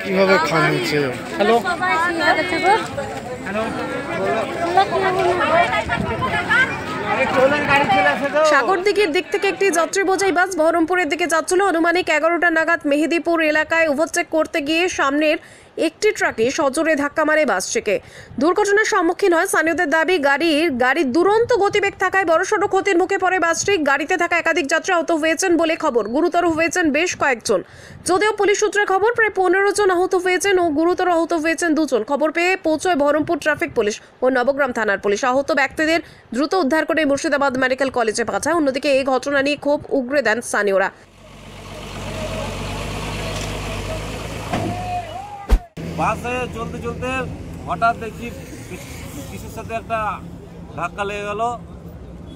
কিভাবে খান হচ্ছে। হ্যালো সাগরদিঘির দিক থেকে একটি যাত্রী বোঝাই বাস বহরমপুরের দিকে যাচ্ছিল। আনুমানিক 11টা নাগাদ মেহেদিপুর এলাকায় ওভারটেক করতে গিয়ে সামনের একটি ট্রাকে সজোরে ধাক্কা মারে বাসটিকে। দুর্ঘটনার সম্মুখীন হয় স্থানীয়দের দাবি, গাড়ির দুরন্ত গতিবেগ থাকায় বড়সড় ক্ষতির মুখে পড়ে বাসটি। গাড়িতে থাকা একাধিক যাত্রী আহত হয়েছেন বলে খবর, গুরুতর হয়েছেন বেশ কয়েকজন। যদিও পুলিশ সূত্রে খবর প্রায় 15 জন আহত হয়েছেন ও গুরুতর আহত হয়েছেন 2 জন। খবর পেয়ে পৌঁছয় বহরমপুর ট্রাফিক পুলিশ ও নবগ্রাম থানার পুলিশ। আহত ব্যক্তিদের দ্রুত উদ্ধার করে মুর্শিদাবাদ মেডিকেল কলেজে পাঠায়। অন্যদিকে এই ঘটনা নিয়ে ক্ষোভ উগরে দেন স্থানীয়রা। বাসে চলতে চলতে হঠাৎ দেখি কিছুর সাথে একটা ধাক্কা লেগে গেল,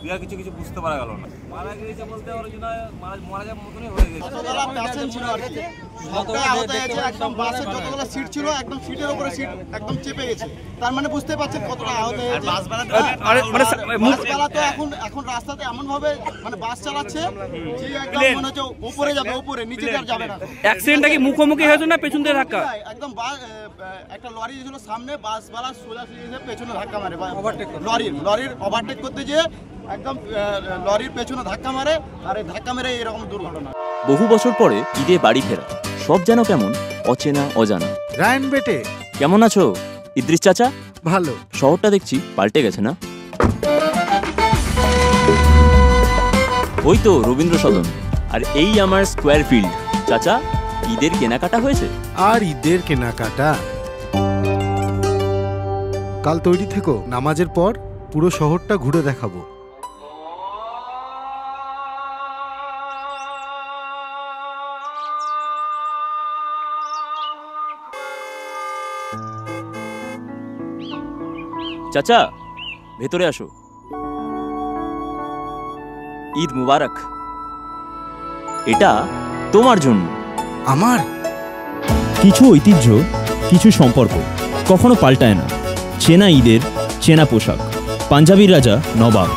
দিয়ে কিছু বুঝতে পারা গেল না। মারা গিয়েছে বলতে অরিজিনাল মারা যাওয়ার মতনই হয়ে গেছে। একদম বাসের যতগুলো সিট ছিল একদম সিটের উপরে সিট একদম চেপে গেছে। তার মানে বুঝতে পারছেন কতটা আহত হয়েছে। তো এখন রাস্তাতে এমন ভাবে মানে বাস চালাচ্ছে যে একদম মনে হচ্ছে উপরে যাবে, উপরে নিচে যাবে না। অ্যাক্সিডেন্টটা কি মুখোমুখি হয়েছে না পেছন থেকে ধাক্কা? একদম একটা লরি ছিল সামনে, বাসওয়ালা সোজাসুজি পেছনে ধাক্কা মারে। লরির ওভারটেক করতে যেয়ে একদম লরির পেছনে ধাক্কা মারে, আর এই ধাক্কা মেরে এরকম দুর্ঘটনা। বহু বছর পরে ঈদে বাড়ি ফেরা, সব যেন কেমন অচেনা অজানা। রায়ন বেটে কেমন আছো ইদ্রিস চাচা? ভালো। শহরটা দেখছি পাল্টে গেছে না? ওই তো রবীন্দ্র সদন, আর এই আমার স্কোয়ার ফিল্ড। চাচা, ঈদের কেনাকাটা হয়েছে? আর ঈদের কেনাকাটা কাল তৈরি থেকো, নামাজের পর পুরো শহরটা ঘুরে দেখাবো। চাচা, ভেতরে আসো। ঈদ মুবারক। এটা তোমার জন্য। আমার কিছু ঐতিহ্য, কিছু সম্পর্ক কখনো পাল্টায় না। চেনা ঈদের চেনা পোশাক, পাঞ্জাবির রাজা নবাব।